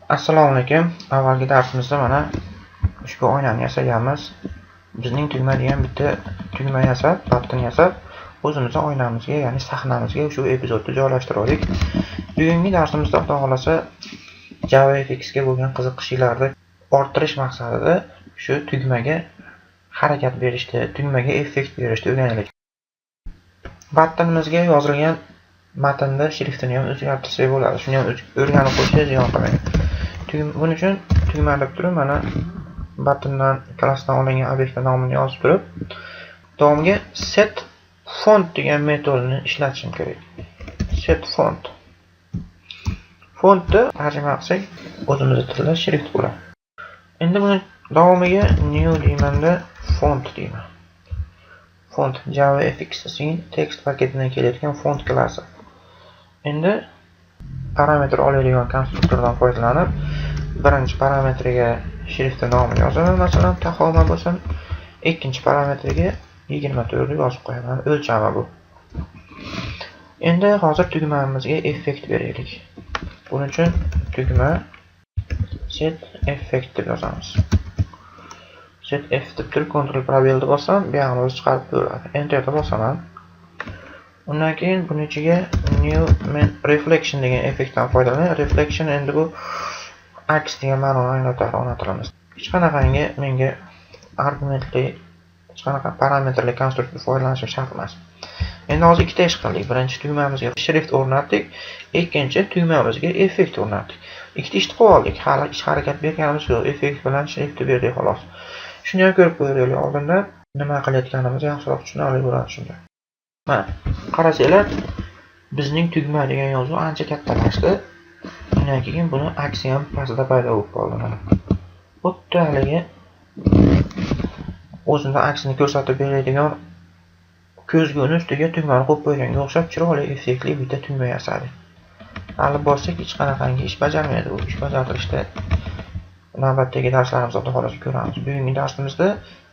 Assalomu alaykum. Avvalgi darsimizda mana ushbu oynani yasaganmiz. Bizning tugma degan bitta tugma yasab, button yasab, o'zimizning oynamizga, ya'ni sahnamizga shu epizodni joylashtirdik. Bugungi darsimizda Xudo xolasa JavaFX ga bo'lgan qiziqishlarni orttirish maqsadida shu tugmaga harakat berishni, tugmaga effekt berishni o'rganaylik. Buttonimizga yozilgan matnda shriftini ham o'zgartirsak bo'ladi. Shuni ham o'rganib qo'yishga ziyon qilmaydi. Buning uchun tugma deb turib, mana buttondan klassdan olingan obyektning nomini yozib turib, davomiga set font degan metodni ishlatishim kerak. Set font. Fontni tarjima qilsak, o'zimizning tilda shrift bo'ladi. Endi buni davomiga new deymanda font deyman. Font JavaFX text paketidan kelayotgan font klassi. Endi parametr oladigan konstruktordan foydalanib, birinchi parametriga shriftning nomini yozaman, masalan, Tahoma bo'lsin. Ikkinchi parametriga 24 ni yozib qo'yaman. O'lchami bu. Endi hozir tugmamizga effekt beraylik. Buning uchun tugma set effect deb yozamiz. Set F deb turib Ctrl probelni bossam, bu yoqni chiqarib beradi. Enterni bosaman. Undan keyin buning ichiga new reflection degan effektdan foydalanib, reflection endi bu aks degan ma'noni anglatadi ona tilimizda. Hech qanaqangi menga argumentli, hech qanaqa parametrli konstruktor foydalanishim shart emas. Endi hozir ikkita ish qildik. Birinchi tugmamizga shrift o'rnatdik, ikkinchi tugmamizga effekt o'rnatdik. Ikkita ishni qilib oldik. Hali ish harakat berganimiz yo'q. Effekt bilan shriftni berdik xolos. Shuni ham ko'rib qo'yaylik oldinda nima qilayotganimizni yaxshiroq tushunarli bo'ladi shunda. Mana, qarasanglar, bizning tugma degan yozuv ancha kattalashdi. Undan keyin buni aksi ham pastda paydo bo'lib qoldi mana. Xuddi haligi o'zimda aksini ko'rsatib beradigan ko'zguni ustiga tugmani qo'yib qo'yganga o'xshab chiroyli effektli bitta tugma yasadik. Hali bossak hech qanaqangi ish bajarmaydi. Bu ish bajartirishda navbatdagi darslarimizda xudo xolasa ko'ramiz. Bugungi darsimizda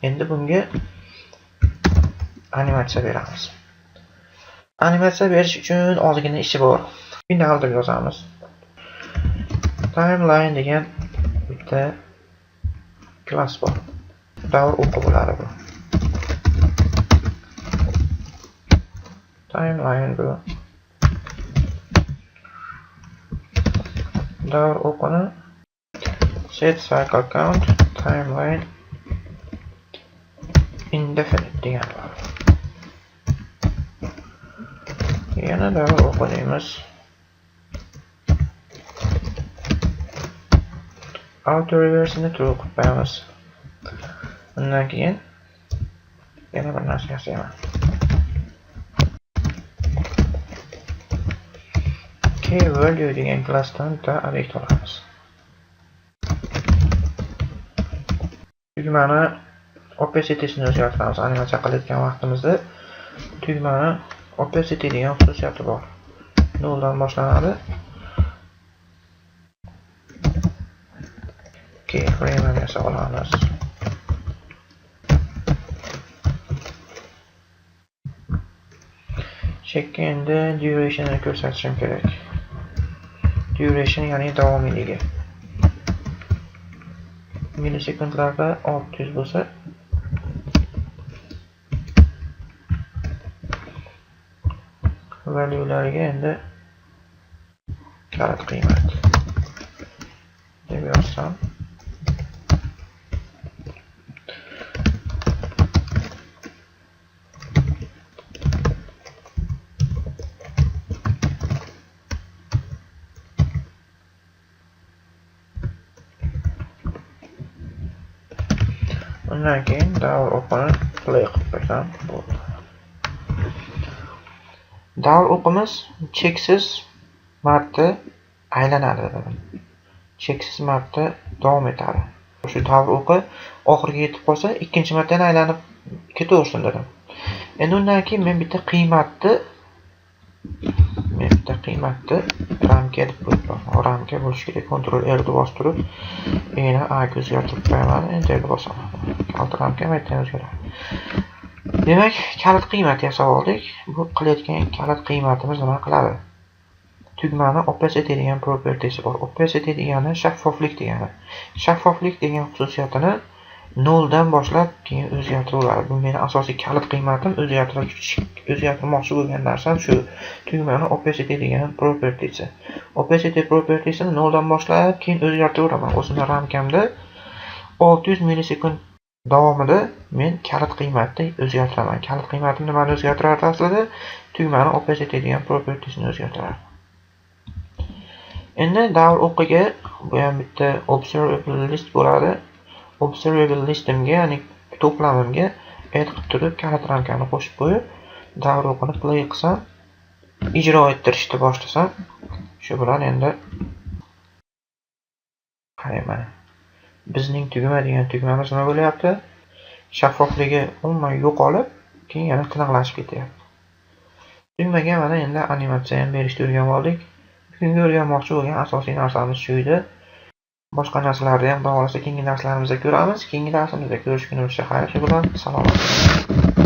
endi bunga animatsiya beramiz. Animatsiya berish uchun ozgina ishi bor. Final deb yozamiz. Timeline degan bitta klass bor. Davr o'qi bo'ladi bu. Timeline bu. Davr o'qini set cycle count timeline indefinite degan bor. Yana davr o'qiymiz. Auto reverse'ni true qilib qo'yamiz. Undan keyin yana bir narsa yasayman. KeyValue degan klassdan bitta obyekt olamiz. Tugmani opacitysini o'zgartiramiz. Animatsiya qilayotgan vaqtimizda tugmani opacity degan xususiyati bor. 0 dan boshlanadi. Keyframe ni yasab olamiz. Check-in'da duration'ni ko'rsatishim kerak. Duration ya'ni davomiyligi. Millisekundlarda 600 bo'lsa, valuelariga endi karat qiymat deb yozsam, undan keyin davr o'qini play qilib qo'ysam bo'ldi. Davr o'qimiz cheksiz marta aylanadi dedim. Cheksiz marta davom etadi. Shu davr o'qi oxiriga yetib qolsa, ikkinchi marta aylanib ketaversin dedim. Endi undan keyin men bitta qiymatni ramka deb qo'yibman. Ramka bo'lishi kerak. Ctrl R deb bosib turib, yana A ga o'zgartirib qo'yaman, enterni bosaman. Kalit ramka metdan o'zgaradi. Demak, kalit qiymat yasab oldik. Bu qilayotgan kalit qiymatimiz nima qiladi? tugmani opacity degan propertysi bor. Opacity degani shaffoflik degani. Shaffoflik degan xususiyatini 0 dan boshlab keyin o'zgartiraveradi. Bu meni asosiy kalit qiymatim, o'zgartirmoqchi bo'lgan narsam shu. Tugmani opacity degan propertysi. Opacity propertysini 0 dan boshlab keyin o'zgartiraveraman. O'zimni ramkamda 600 millisekund davomida men kalit qiymatni o'zgartiraman. Kalit qiymatim nimani o'zgartiradi aslida? Tugmani opacity degan propertysini o'zgartiradi. Endi davr o'qiga bu ham bitta observable list bo'ladi. Observable listimga, ya'ni to'plamimga add qilib turib, kalit ramkani qo'shib qo'yib, davr o'qini play qilsam, ijro ettirishni boshlasam, shu bilan endi qarayman. Bizning tugma degan tugmamiz nima bo'lyapti? Shaffofligi umuman yo'qolib, keyin yana tiniqlashib ketyapti. Tugmaga mana endi animatsiya ham berishni o'rganib oldik. Bugungi o'rganmoqchi bo'lgan asosiy narsamiz shu edi. Boshqa narsalarni ham xudo xolasa keyingi darslarimizda ko'ramiz. Keyingi darsimizda ko'rishgunimizcha xayr, shu bilan salomat bo'ling.